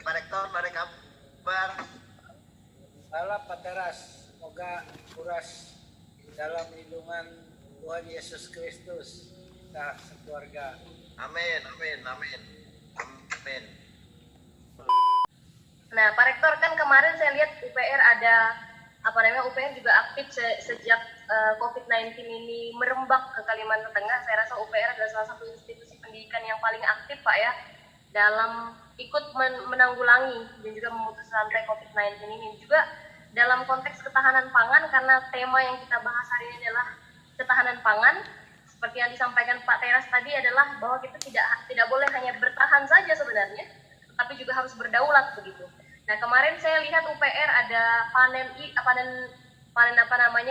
Pak Rektor, ada kabar? Salam Pak Teras, semoga kuras dalam lindungan Tuhan Yesus Kristus kita sekeluarga. Amin, amin, amin, amin. Nah, Pak Rektor, kan kemarin saya lihat UPR UPR juga aktif sejak COVID-19 ini merembak ke Kalimantan Tengah. Saya rasa UPR adalah salah satu institusi pendidikan yang paling aktif, Pak ya, dalam ikut menanggulangi dan juga memutus rantai COVID-19 ini. Juga dalam konteks ketahanan pangan, karena tema yang kita bahas hari ini adalah ketahanan pangan. Seperti yang disampaikan Pak Teras tadi adalah bahwa kita tidak boleh hanya bertahan saja sebenarnya, tapi juga harus berdaulat begitu. Nah, kemarin saya lihat UPR ada panen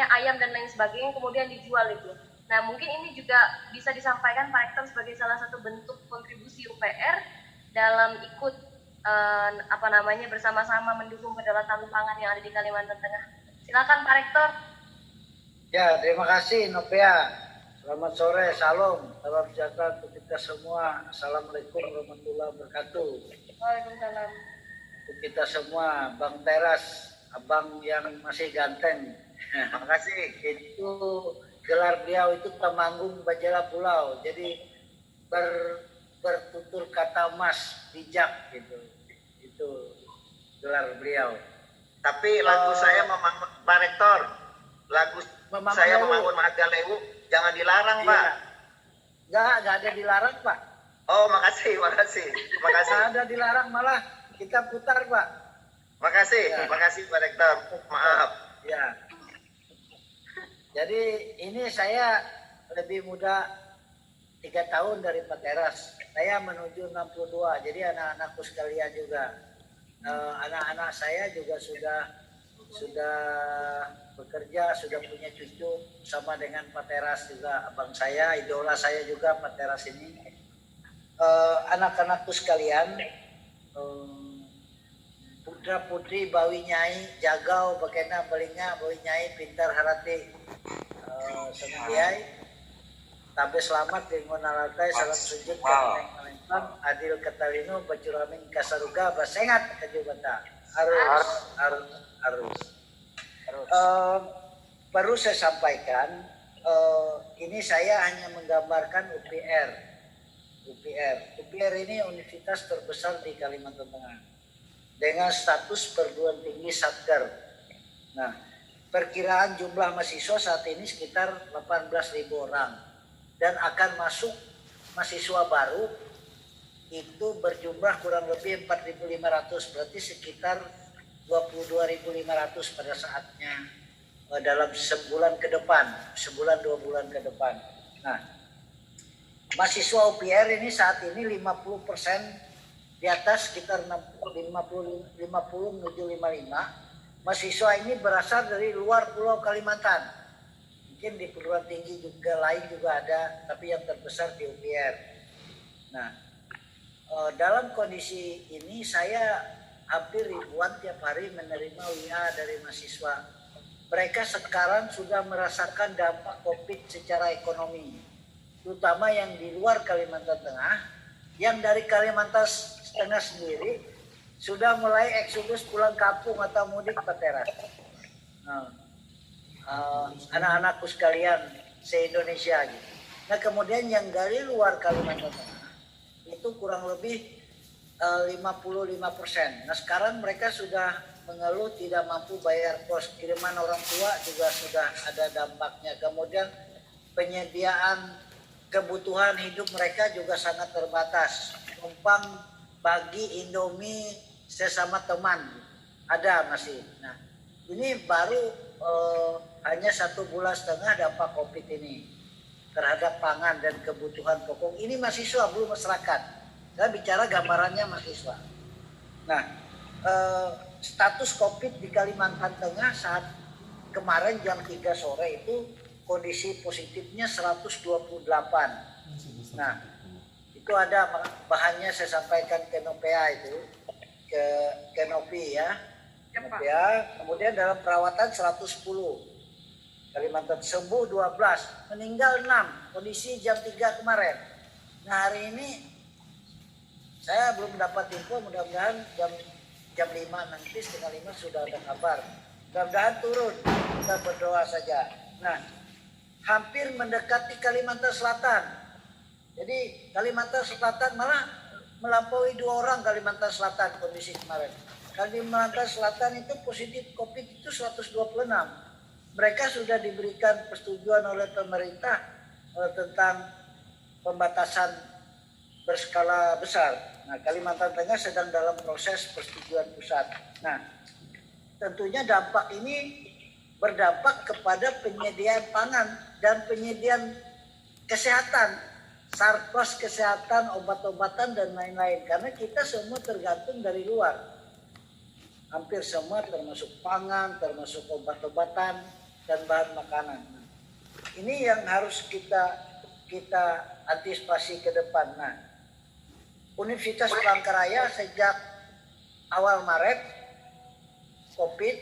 ayam dan lain sebagainya, kemudian dijual itu. Nah, mungkin ini juga bisa disampaikan Pak Rektor sebagai salah satu bentuk kontribusi UPR dalam ikut bersama-sama mendukung kedaulatan pangan yang ada di Kalimantan Tengah. Silakan Pak Rektor. Ya, terima kasih Nopea. Selamat sore, salam sejahtera untuk kita semua. Assalamualaikum warahmatullahi wabarakatuh. Waalaikumsalam. Untuk kita semua, Bang Teras, abang yang masih ganteng. Terima kasih. Itu gelar beliau itu Temanggung Bajela Pulau. Jadi bertutur kata mas, bijak gitu. Itu gelar beliau. Tapi lagu saya Pak Rektor, lagu saya membangun Mahagaleu jangan dilarang, iya. Pak. Enggak ada dilarang, Pak. Oh, makasih. Ada dilarang, malah kita putar, Pak. Makasih Pak Rektor. Maaf. Ya. Jadi ini saya lebih muda 3 tahun dari Pak Teras. Saya menuju 62. Jadi anak-anakku sekalian juga. Anak-anak saya juga sudah bekerja, sudah punya cucu sama dengan Pak Teras juga, abang saya, idola saya juga Pak Teras ini. Anak-anakku sekalian, putra putri bawi nyai jagau bakena belinga bawi nyai pintar harati semiai tabe selamat dengan alatai salam sujud kaneng melempang adil katalino bacuramin kasaruga basengat kajubata harus. Perlu saya sampaikan, ini saya hanya menggambarkan UPR ini universitas terbesar di Kalimantan Tengah dengan status perguruan tinggi Satker. Nah, perkiraan jumlah mahasiswa saat ini sekitar 18.000 orang dan akan masuk mahasiswa baru itu berjumlah kurang lebih 4.500, berarti sekitar 22.500 pada saatnya dalam sebulan 2 bulan ke depan. Nah, mahasiswa UPR ini saat ini 50% di atas, sekitar 50 menuju 55. Mahasiswa ini berasal dari luar Pulau Kalimantan. Mungkin di perguruan tinggi juga lain juga ada, tapi yang terbesar di UPR. Nah, dalam kondisi ini saya hampir ribuan tiap hari menerima WA dari mahasiswa. Mereka sekarang sudah merasakan dampak COVID secara ekonomi, terutama yang di luar Kalimantan Tengah. Yang dari Kalimantan Tengah sendiri sudah mulai eksodus pulang kampung atau mudik Pak Teras. Anak-anakku sekalian se-Indonesia gitu. Nah, kemudian yang dari luar Kalimantan Tengah itu kurang lebih 55%. Nah, sekarang mereka sudah mengeluh tidak mampu bayar kos, kiriman orang tua juga sudah ada dampaknya. Kemudian penyediaan kebutuhan hidup mereka juga sangat terbatas. Numpang bagi Indomie sesama teman ada masih. Nah, ini baru hanya 1,5 bulan dampak COVID ini terhadap pangan dan kebutuhan pokok. Ini mahasiswa, belum masyarakat. Saya bicara gambarannya mahasiswa. Nah, status COVID di Kalimantan Tengah saat kemarin jam 3 sore itu kondisi positifnya 128. Nah, itu ada bahannya saya sampaikan ke Nopea itu, ke Nopi ya. Nopea, kemudian dalam perawatan 110. Kalimantan sembuh 12, meninggal 6, kondisi jam 3 kemarin. Nah, hari ini Saya belum dapat info, mudah-mudahan jam 5 nanti, setengah 5 sudah ada kabar. Mudah-mudahan turun, kita berdoa saja. Nah, hampir mendekati Kalimantan Selatan. Jadi Kalimantan Selatan malah melampaui 2 orang Kalimantan Selatan kondisi kemarin. Kalimantan Selatan itu positif COVID itu 126. Mereka sudah diberikan persetujuan oleh pemerintah tentang pembatasan berskala besar. Nah, Kalimantan Tengah sedang dalam proses persetujuan pusat. Nah, tentunya dampak ini berdampak kepada penyediaan pangan dan penyediaan kesehatan, sarpras kesehatan, obat-obatan dan lain-lain. Karena kita semua tergantung dari luar. Hampir semua termasuk pangan, termasuk obat-obatan dan bahan makanan. Nah, ini yang harus kita antisipasi ke depan. Nah, Universitas Palangkaraya sejak awal Maret COVID,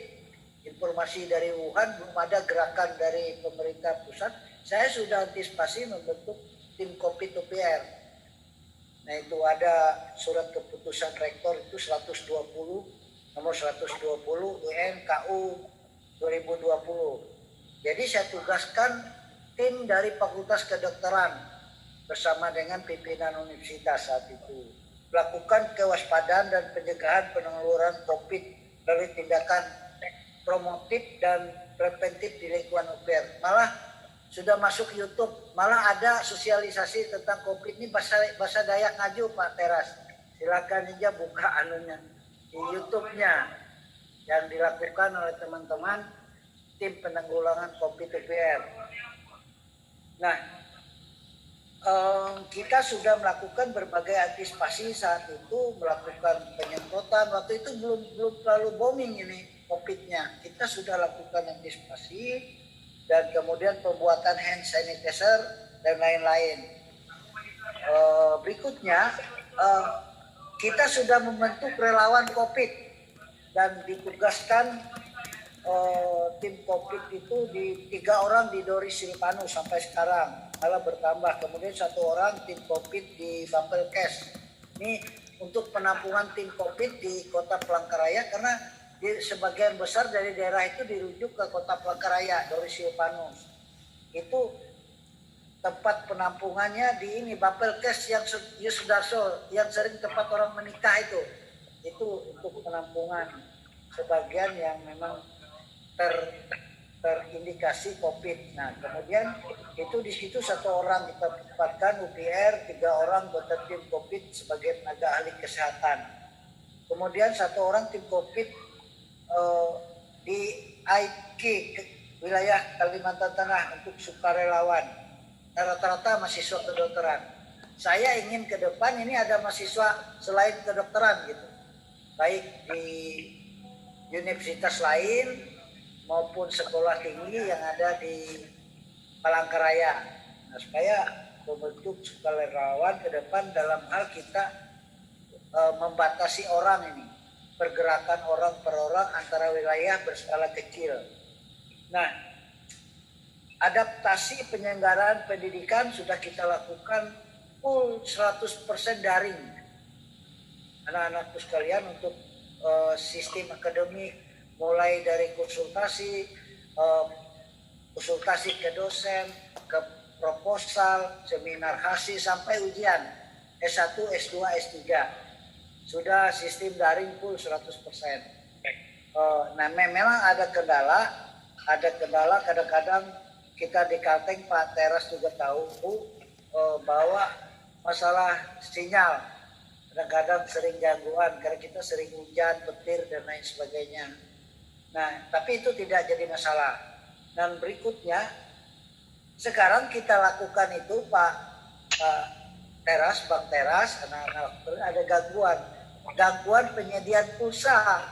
informasi dari Wuhan, belum ada gerakan dari pemerintah pusat. Saya sudah antisipasi membentuk tim COVID UPR. Nah, itu ada surat keputusan rektor itu 120, nomor 120 UN-KU 2020. Jadi saya tugaskan tim dari Fakultas Kedokteran bersama dengan pimpinan universitas saat itu melakukan kewaspadaan dan pencegahan penularan COVID dari tindakan promotif dan preventif di lingkungan UPR. Malah sudah masuk YouTube, malah ada sosialisasi tentang COVID ini bahasa Dayak Ngaju, Pak Teras. Silakan aja buka anunya di YouTube-nya yang dilakukan oleh teman-teman tim penanggulangan COVID UPR. Nah, kita sudah melakukan berbagai antisipasi saat itu, melakukan penyemprotan. Waktu itu belum terlalu booming ini COVID-nya. Kita sudah lakukan antisipasi dan kemudian pembuatan hand sanitizer dan lain-lain. Berikutnya, kita sudah membentuk relawan COVID dan ditugaskan tim COVID itu di 3 orang di Dori Silpanu sampai sekarang, malah bertambah. Kemudian 1 orang tim COVID di Bapelkes. Ini untuk penampungan tim COVID di Kota Palangkaraya karena sebagian besar dari daerah itu dirujuk ke Kota Palangkaraya, Dori Silpanu. Itu tempat penampungannya di ini Bapelkes yang Yusudarso, yang sering tempat orang menikah itu untuk penampungan sebagian yang memang terindikasi COVID. Nah, kemudian itu di situ 1 orang kita tempatkan UPR, 3 orang buatan tim COVID sebagai tenaga ahli kesehatan. Kemudian 1 orang tim COVID di IK wilayah Kalimantan Tengah untuk sukarelawan. Rata-rata mahasiswa kedokteran. Saya ingin ke depan ini ada mahasiswa selain kedokteran gitu, baik di universitas lain maupun sekolah tinggi yang ada di Palangkaraya. Nah, supaya membentuk sukarelawan ke depan dalam hal kita membatasi orang ini, pergerakan orang per orang antara wilayah berskala kecil. Nah, adaptasi penyelenggaraan pendidikan sudah kita lakukan full 100% daring. Anak-anakku sekalian, untuk sistem akademik mulai dari konsultasi ke dosen, ke proposal, seminar hasil sampai ujian S1, S2, S3. Sudah sistem daring full 100%. Nah, memang ada kendala kadang-kadang kita di Kalteng, Pak Teras juga tahu bahwa masalah sinyal kadang-kadang sering gangguan karena kita sering hujan, petir dan lain sebagainya. Nah, tapi itu tidak jadi masalah. Dan berikutnya, sekarang kita lakukan itu Pak Teras, Bang Teras, anak-anak ada gangguan penyediaan pulsa.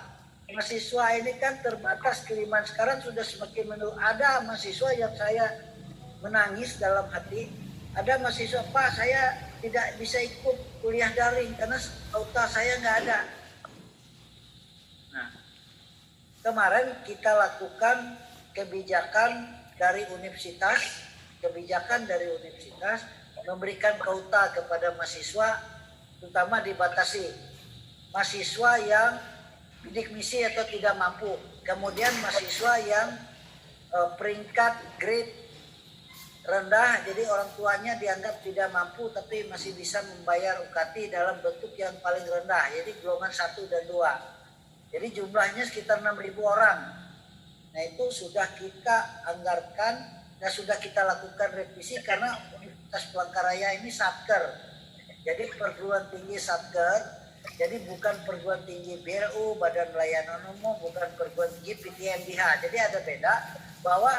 Mahasiswa ini kan terbatas, kiriman sekarang sudah semakin menurun. Ada mahasiswa yang saya menangis dalam hati. Ada mahasiswa, Pak, saya tidak bisa ikut kuliah daring karena kuota saya nggak ada. Nah, kemarin kita lakukan kebijakan dari universitas memberikan kuota kepada mahasiswa terutama dibatasi mahasiswa yang bidik misi atau tidak mampu, kemudian mahasiswa yang peringkat grade rendah, jadi orang tuanya dianggap tidak mampu tapi masih bisa membayar UKT dalam bentuk yang paling rendah, jadi golongan 1 dan 2. Jadi jumlahnya sekitar 6.000 orang. Nah itu sudah kita anggarkan dan sudah kita lakukan revisi karena Universitas Palangkaraya ini satker. Jadi perguruan tinggi satker, jadi bukan perguruan tinggi BLU, Badan Layanan Umum, bukan perguruan tinggi PTNBH. Jadi ada beda bahwa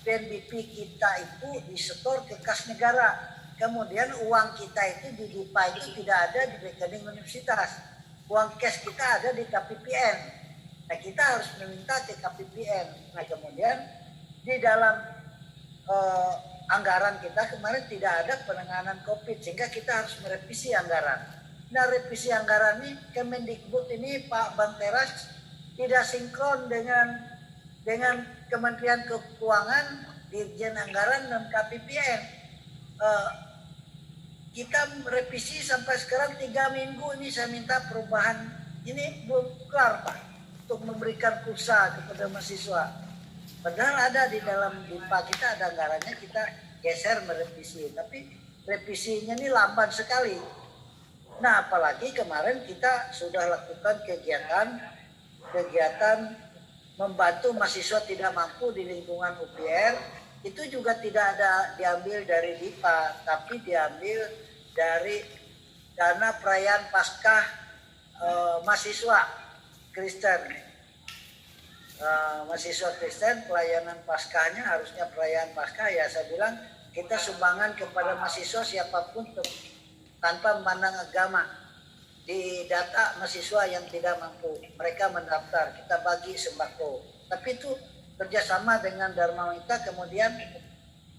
PNBP kita itu disetor ke kas negara. Kemudian uang kita itu di DIPA itu tidak ada di rekening universitas. Uang cash kita ada di KPPN. Nah kita harus meminta ke KPPN. Nah kemudian di dalam anggaran kita kemarin tidak ada penanganan COVID sehingga kita harus merevisi anggaran. Nah revisi anggaran ini Kemendikbud ini Pak Banteras tidak sinkron dengan Kementerian Keuangan, Dirjen Anggaran dan KPPN. Kita merevisi sampai sekarang 3 minggu ini saya minta perubahan ini belum kelar Pak untuk memberikan pulsa kepada mahasiswa. Padahal ada di dalam DIPA kita ada anggarannya, kita geser merevisi, tapi revisinya ini lamban sekali. Nah apalagi kemarin kita sudah lakukan kegiatan membantu mahasiswa tidak mampu di lingkungan UPR, itu juga tidak ada diambil dari DIPA, tapi diambil dari dana perayaan Paskah mahasiswa Kristen. Mahasiswa Kristen pelayanan Paskahnya harusnya perayaan Paskah, ya saya bilang kita sumbangan kepada mahasiswa siapapun tanpa memandang agama. Di data mahasiswa yang tidak mampu, mereka mendaftar, kita bagi sembako. Tapi itu kerjasama dengan Dharma Wita, kemudian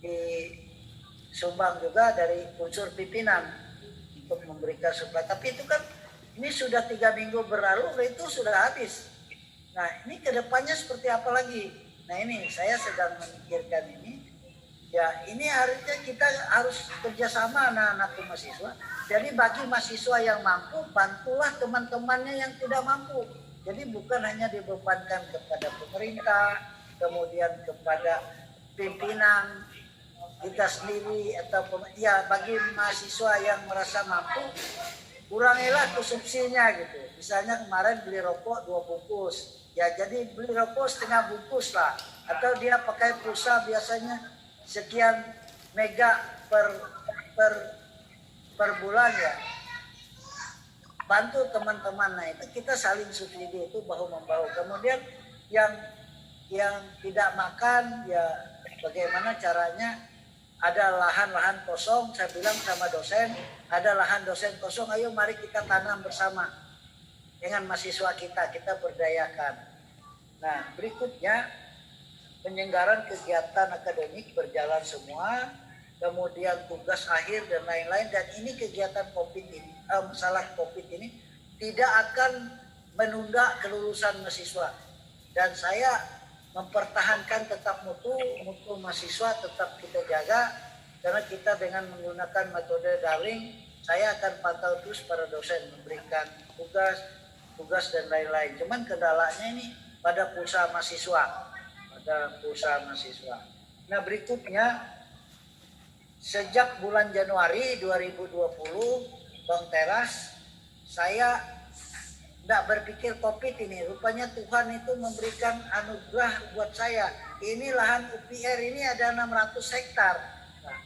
disumbang juga dari unsur pimpinan untuk memberikan suplai. Tapi itu kan ini sudah 3 minggu berlalu, itu sudah habis. Nah ini kedepannya seperti apa lagi? Nah ini saya sedang memikirkan ini. Ya ini harusnya kita harus kerjasama anak-anak mahasiswa. Jadi bagi mahasiswa yang mampu, bantulah teman-temannya yang tidak mampu. Jadi bukan hanya dibebankan kepada pemerintah, kemudian kepada pimpinan kita sendiri atau ya bagi mahasiswa yang merasa mampu, kurangilah konsumsinya gitu. Misalnya kemarin beli rokok 2 bungkus, ya jadi beli rokok setengah bungkus lah. Atau dia pakai pulsa biasanya sekian mega per bulan ya. Bantu teman-teman, nah itu kita saling subsidi, itu bahu-membahu. Kemudian yang tidak makan ya bagaimana caranya, ada lahan-lahan kosong, saya bilang sama dosen, ada lahan dosen kosong, ayo mari kita tanam bersama dengan mahasiswa kita berdayakan. Nah berikutnya penyelenggaraan kegiatan akademik berjalan semua, kemudian tugas akhir dan lain-lain, dan ini kegiatan COVID ini, masalah COVID ini tidak akan menunda kelulusan mahasiswa. Dan saya mempertahankan tetap mutu mahasiswa tetap kita jaga, karena kita dengan menggunakan metode daring, saya akan pantau terus para dosen memberikan tugas dan lain-lain. Cuman kendalanya ini pada pulsa mahasiswa. Nah berikutnya, sejak bulan Januari 2020, Bang Teras, saya tidak berpikir COVID ini. Rupanya Tuhan itu memberikan anugerah buat saya. Ini lahan UPR ini ada 600 hektar. Nah,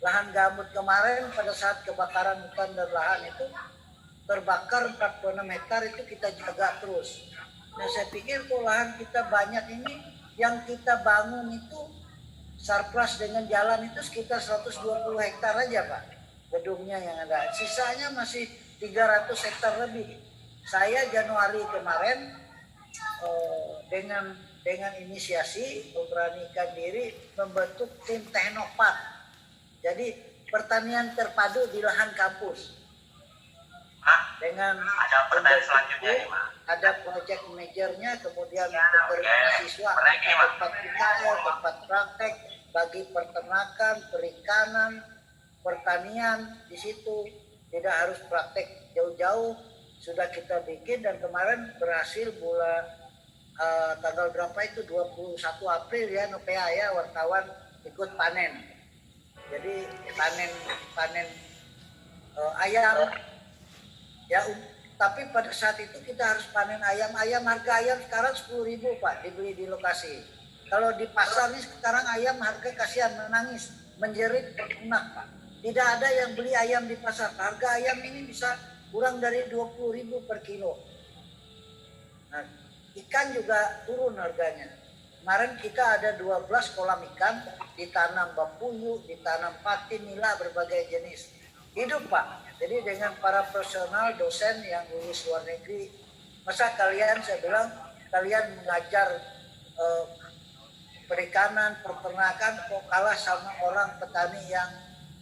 lahan gambut kemarin pada saat kebakaran hutan dan lahan itu terbakar 46 hektar, itu kita jaga terus. Nah saya pikir kok lahan kita banyak ini, yang kita bangun itu surplus dengan jalan itu sekitar 120 hektar aja Pak, gedungnya yang ada. Sisanya masih 300 hektar lebih. Saya Januari kemarin dengan inisiasi memberanikan diri membentuk tim Teknopark. Jadi pertanian terpadu di lahan kampus. Dengan Ada pertanyaan selanjutnya nih, Mak. ada project manajernya, kemudian mahasiswa, tempat PKL, tempat praktek bagi peternakan, perikanan, pertanian di situ. tidak harus praktek jauh-jauh, sudah kita bikin dan kemarin berhasil bulan tanggal berapa itu 21 April ya NOPEA ya, wartawan ikut panen. Jadi panen ayam ya, tapi pada saat itu kita harus panen ayam. Harga ayam sekarang 10.000 Pak dibeli di lokasi. Kalau di pasar ini sekarang ayam harga kasihan, menangis, menjerit, terlunak Pak. Tidak ada yang beli ayam di pasar. Harga ayam ini bisa kurang dari 20.000 per kilo. Nah, ikan juga turun harganya. Kemarin kita ada 12 kolam ikan, ditanam bambuyu, ditanam patin, nila, berbagai jenis. Hidup Pak. Jadi dengan para profesional, dosen yang lulus luar negeri, masa kalian, saya bilang, kalian mengajar perikanan, peternakan, kok kalah sama orang petani yang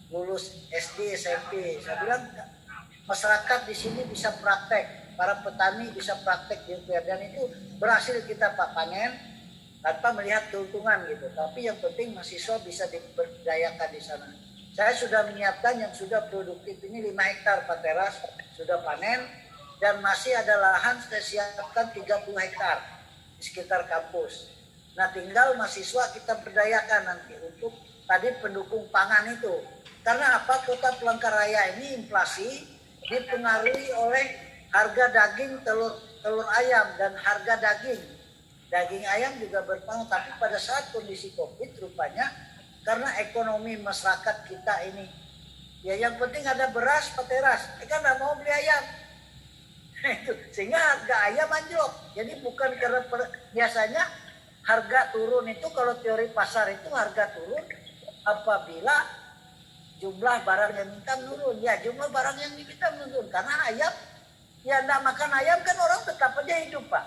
lulus SD, SMP. Saya bilang, masyarakat di sini bisa praktek, para petani bisa praktek di UPR, dan itu berhasil kita Pak panen tanpa melihat keuntungan gitu. Tapi yang penting mahasiswa bisa diberdayakan di sana. Saya sudah menyiapkan yang sudah produktif ini 5 hektar Pak teras, sudah panen, dan masih ada lahan saya siapkan 30 hektar di sekitar kampus. Nah tinggal mahasiswa kita berdayakan nanti untuk tadi pendukung pangan itu. Karena apa? Kota Palangkaraya ini inflasi dipengaruhi oleh harga daging, telur ayam, dan harga daging ayam juga berpengaruh. Tapi pada saat kondisi COVID rupanya karena ekonomi masyarakat kita ini, ya yang penting ada beras Pak teras, kan nggak mau beli ayam. Sehingga harga ayam anjlok. Jadi bukan karena biasanya harga turun itu, kalau teori pasar itu harga turun apabila jumlah barang yang minta menurun. Ya jumlah barang yang diminta menurun karena ayam, ya enggak makan ayam kan orang tetap aja hidup Pak.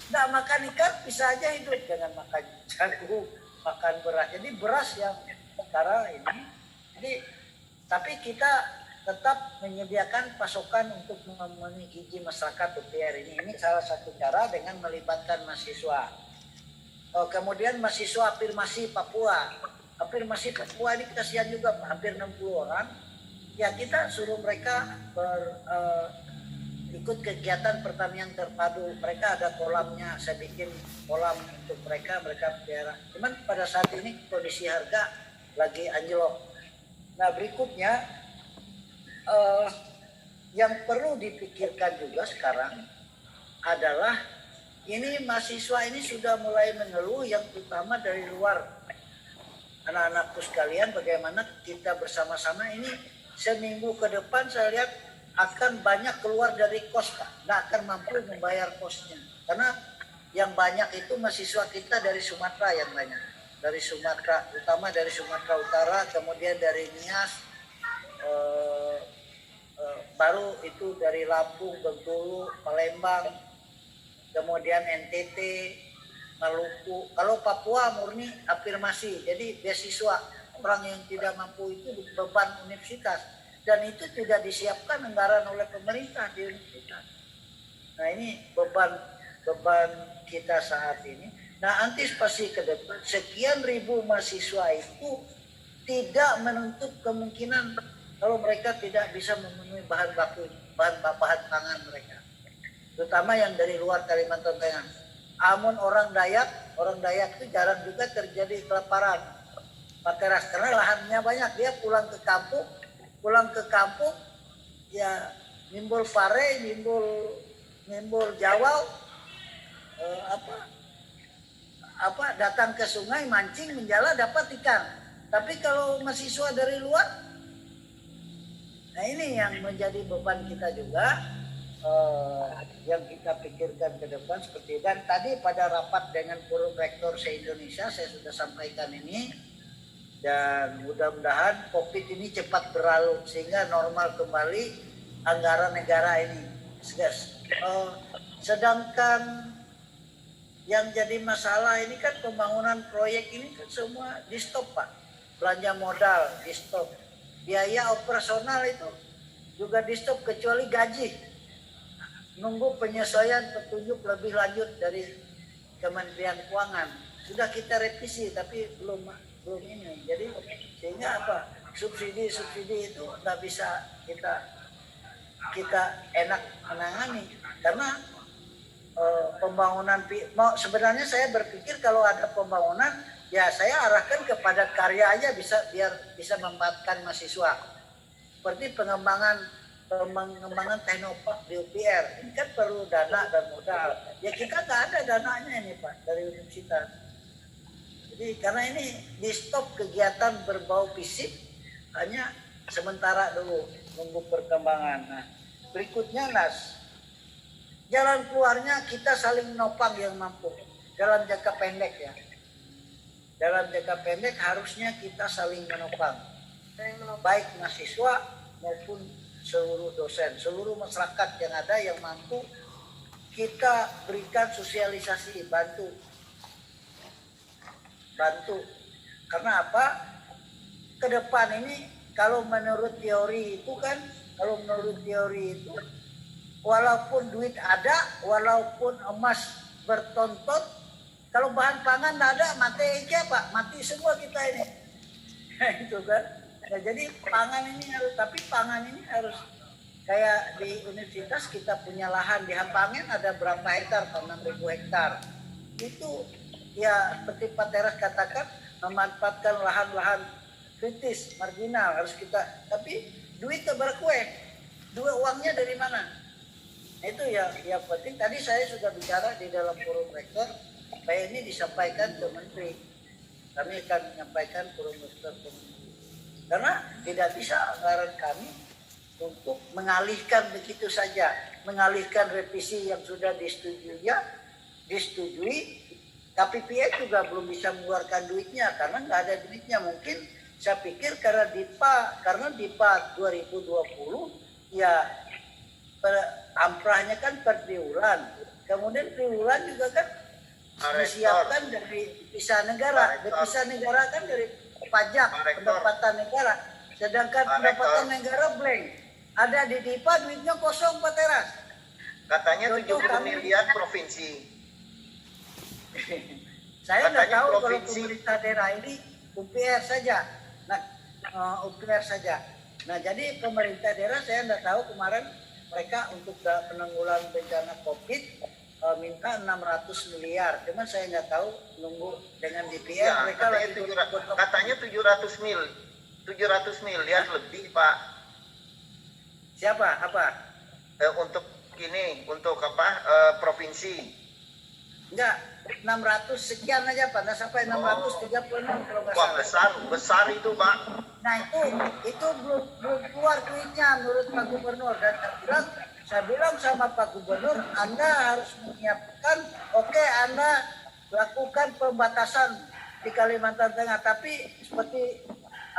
Enggak makan ikan bisa aja hidup, jangan makan jagung, makan beras. Jadi beras yang sekarang ini, jadi tapi kita tetap menyediakan pasokan untuk memenuhi gizi masyarakat UPR ini. Ini salah satu cara dengan melibatkan mahasiswa. Kemudian mahasiswa afirmasi Papua. Afirmasi Papua ini kasihan juga Pak, hampir 60 orang. Ya kita suruh mereka ikut kegiatan pertanian terpadu. Mereka ada kolamnya, saya bikin kolam untuk mereka pelihara. Cuman pada saat ini kondisi harga lagi anjlok. Nah berikutnya yang perlu dipikirkan juga sekarang adalah ini mahasiswa ini sudah mulai mengeluh, yang utama dari luar. Anak-anakku sekalian, bagaimana kita bersama-sama ini seminggu ke depan saya lihat akan banyak keluar dari kos Pak, nggak akan mampu membayar kosnya. Karena yang banyak itu mahasiswa kita dari Sumatera, yang banyak dari Sumatera, utama dari Sumatera Utara, kemudian dari Nias, baru itu dari Lampung, Bengkulu, Palembang, kemudian NTT, Maluku. Kalau Papua murni afirmasi, jadi beasiswa orang yang tidak mampu itu beban universitas, dan itu tidak disiapkan anggaran oleh pemerintah di universitas. Nah ini beban kita saat ini. Nah antisipasi ke depan, sekian ribu mahasiswa itu tidak menutup kemungkinan kalau mereka tidak bisa memenuhi bahan pangan mereka, terutama yang dari luar Kalimantan Tengah. Amun orang Dayak itu jarang juga terjadi kelaparan Pak teras, karena lahannya banyak. Dia pulang ke kampung ya nimbul pare, nimbul jawal, datang ke sungai, mancing, menjala, dapat ikan. Tapi kalau mahasiswa dari luar, nah ini yang menjadi beban kita juga, yang kita pikirkan ke depan seperti. Dan tadi pada rapat dengan forum rektor se-Indonesia saya sudah sampaikan ini, dan mudah-mudahan COVID ini cepat berlalu sehingga normal kembali anggaran negara ini. Sedangkan yang jadi masalah ini kan pembangunan proyek ini kan semua di stop Pak, belanja modal di stop, biaya operasional itu juga di stop, kecuali gaji. Nunggu penyesuaian petunjuk lebih lanjut dari Kementerian Keuangan. Sudah kita revisi tapi belum ini. Jadi sehingga apa? subsidi itu nggak bisa kita enak menangani karena pembangunan sebenarnya saya berpikir kalau ada pembangunan ya saya arahkan kepada karya aja biar bisa memanfaatkan mahasiswa seperti pengembangan teknopark di UPR ini kan perlu dana dan modal ya kita nggak ada dananya ini Pak dari universitas jadi karena ini di stop kegiatan berbau fisik hanya sementara dulu nunggu perkembangan. Nah berikutnya Nas jalan keluarnya kita saling menopang yang mampu dalam jangka pendek ya dalam jangka pendek harusnya kita saling menopang baik mahasiswa maupun seluruh dosen, seluruh masyarakat yang ada yang mampu kita berikan sosialisasi, bantu. Karena apa? Ke depan ini kalau menurut teori itu walaupun duit ada, walaupun emas bertonton, kalau bahan pangan tidak ada, mati aja Pak, mati semua kita ini. Itu kan. Nah, jadi pangan ini harus kayak di universitas kita punya lahan di Hampangen ada berapa hektar, 6.000 hektar. Itu ya seperti Pak Teras katakan memanfaatkan lahan-lahan kritis, marginal harus kita. Tapi duit berkue, uangnya dari mana? Nah, itu ya penting. Tadi saya sudah bicara di dalam forum rektor, supaya ini disampaikan ke Menteri. Kami akan menyampaikan forum rektor ke Menteri. Karena tidak bisa anggaran kami untuk mengalihkan begitu saja, mengalihkan revisi yang sudah disetujui, tapi PIE juga belum bisa mengeluarkan duitnya karena nggak ada duitnya. Mungkin saya pikir karena DIPA 2020 ya amprahnya kan per triwulan, kemudian triwulan juga kan disiapkan dari devisa negara kan dari pajak pendapatan negara, sedangkan pendapatan negara blank. Ada di DIPA duitnya kosong Pak Teras. Katanya 70 miliar provinsi. Saya nggak tahu kalau pemerintah daerah ini UPR saja. UPR saja. Nah jadi pemerintah daerah saya nggak tahu kemarin mereka untuk penanggulangan bencana COVID minta 600 miliar, cuman saya nggak tahu nunggu dengan DPR ya, mereka katanya 700 miliar lebih Pak. Siapa? Apa? Untuk provinsi. Enggak, 600 sekian aja Pak, nggak sampai 636 kalau nggak salah. Wah besar itu Pak. Nah itu belum keluar duitnya menurut Pak Gubernur dan saya bilang sama Pak Gubernur, Anda harus menyiapkan, Anda lakukan pembatasan di Kalimantan Tengah, tapi seperti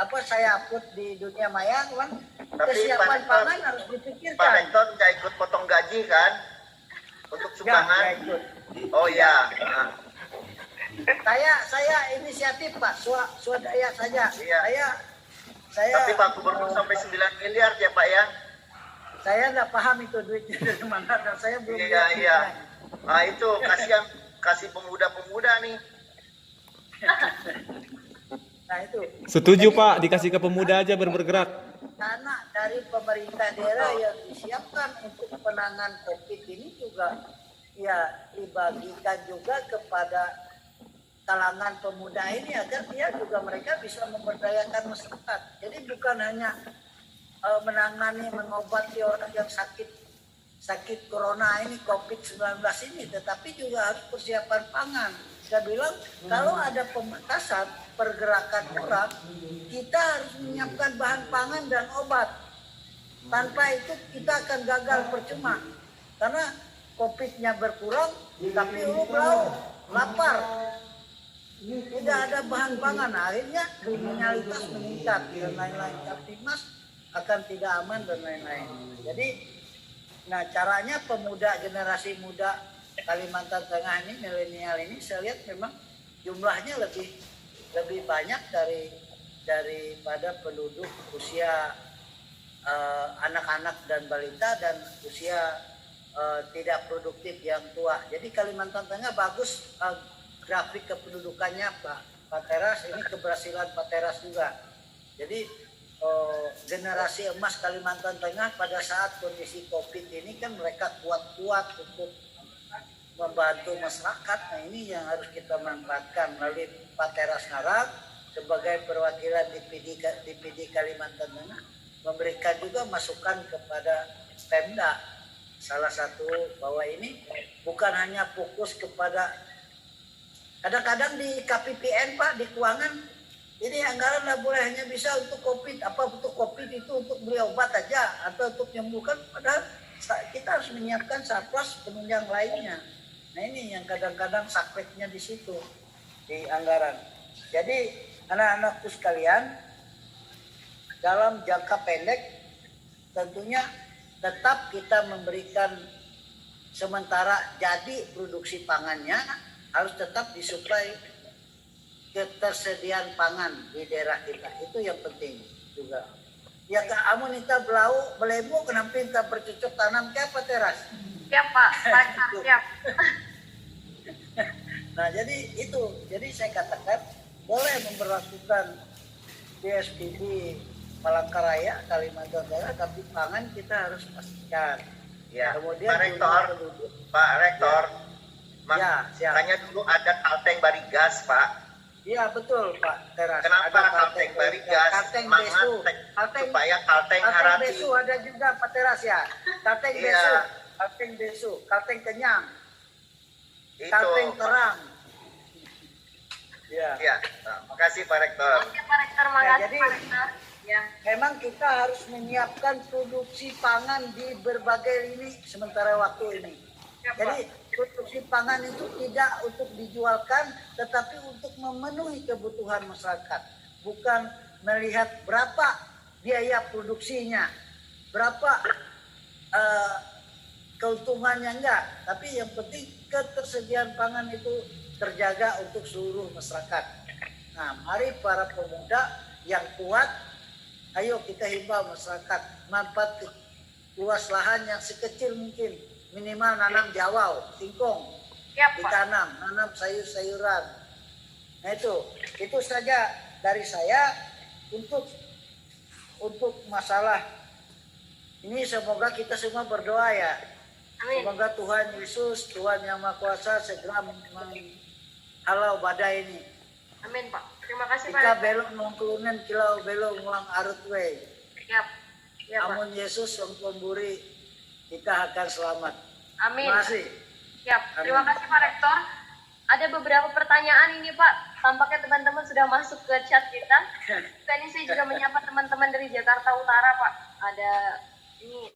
apa saya upload di dunia maya, kan, kesiapan pangan harus dipikirkan. Pak Rektor nggak ikut potong gaji kan untuk sumbangan? Nggak ikut. Oh ya. Nah. Saya inisiatif Pak, swadaya saja. Iya. Saya. Tapi Pak Gubernur sampai 9 miliar ya Pak ya? Saya nggak paham itu duitnya dari mana dan saya belum Iya. Nah itu kasih pemuda-pemuda nih. Nah itu. Setuju Pak, dikasih ke pemuda aja bergerak. Karena dari pemerintah daerah yang disiapkan untuk penanganan COVID ini juga ya dibagikan juga kepada kalangan pemuda ini agar dia juga mereka bisa memberdayakan masyarakat. Jadi bukan hanya mengobati orang yang sakit corona ini, COVID-19 ini, tetapi juga harus persiapan pangan. Saya bilang kalau ada pembatasan pergerakan orang, kita harus menyiapkan bahan pangan dan obat. Tanpa itu kita akan gagal percuma. Karena COVID-nya berkurang, tapi lauk, lapar. Tidak ada bahan pangan, akhirnya kriminalitas meningkat dan lain-lain. Kaptimas akan tidak aman dan lain-lain. Jadi, caranya pemuda, generasi muda Kalimantan Tengah ini, milenial ini, saya lihat memang jumlahnya lebih banyak daripada penduduk usia anak-anak dan balita dan usia tidak produktif yang tua. Jadi Kalimantan Tengah bagus grafik kependudukannya Pak Teras, ini keberhasilan Pak Teras juga. Jadi generasi emas Kalimantan Tengah pada saat kondisi COVID ini kan mereka kuat-kuat untuk membantu masyarakat. Nah ini yang harus kita manfaatkan melalui Pak Teras Ngarang sebagai perwakilan DPD Kalimantan Tengah, memberikan juga masukan kepada Pemda. Salah satu bahwa ini bukan hanya fokus kepada, kadang-kadang di KPPN Pak, di keuangan, ini anggaran nggak boleh hanya bisa untuk COVID. Apa untuk COVID itu untuk beli obat aja atau untuk menyembuhkan, padahal kita harus menyiapkan surplus penunjang lainnya. Nah ini yang kadang-kadang sakitnya di situ, di anggaran. Jadi anak-anakku sekalian, dalam jangka pendek tentunya tetap kita memberikan, sementara jadi produksi pangannya harus tetap disuplai ketersediaan pangan di daerah kita. Itu yang penting juga. Ya kamu nita belau belemu kenapa kita bercocok tanam ke apa Teras? Siap Pak, siap. Nah jadi itu, jadi saya katakan boleh memperlakukan PSBB Palangkaraya Kalimantan Tengah, tapi pangan kita harus pastikan. Ya, Kemudian Pak Rektor, ya, makanya dulu ada Kalteng Barigas, Pak. Iya betul Pak Teras. Kenapa Kalteng Barigas? Kalteng Semangat Besu, supaya Kalteng Harapi. Besu ada juga Pak Teras ya. Kalteng Iya. Besu, Kalteng Besu, Kalteng Kenyang, Itu. Kalteng Terang. Ya. Ya, makasih Pak Rektor. Oke Pak Rektor, makasih jadi- Pak Rektor. Ya. Memang kita harus menyiapkan produksi pangan di berbagai lini sementara waktu ini. Ya, Pak. Jadi produksi pangan itu tidak untuk dijualkan, tetapi untuk memenuhi kebutuhan masyarakat. Bukan melihat berapa biaya produksinya, berapa keuntungannya, enggak. Tapi yang penting ketersediaan pangan itu terjaga untuk seluruh masyarakat. Nah, mari para pemuda yang kuat, ayo kita himbau masyarakat manfaat luas lahan yang sekecil mungkin, minimal nanam jawau, singkong, Siap Pak. ditanam, nanam sayur-sayuran. Nah itu saja dari saya untuk masalah ini. Semoga kita semua berdoa ya. Amin. Semoga Tuhan Yesus, Tuhan Yang Maha Kuasa segera menghalau badai ini. Amin Pak. Terima kasih Pak Jika Rektor. belok nongkulunen kilau belok ngulang arut we. Siap. Ya Pak. Amun Yesus yang pemburi, kita akan selamat. Amin. Terima kasih. Siap. Terima kasih Pak Rektor. Ada beberapa pertanyaan ini Pak. Tampaknya teman-teman sudah masuk ke chat kita. Tadi saya juga menyapa teman-teman dari Jakarta Utara Pak. Ada ini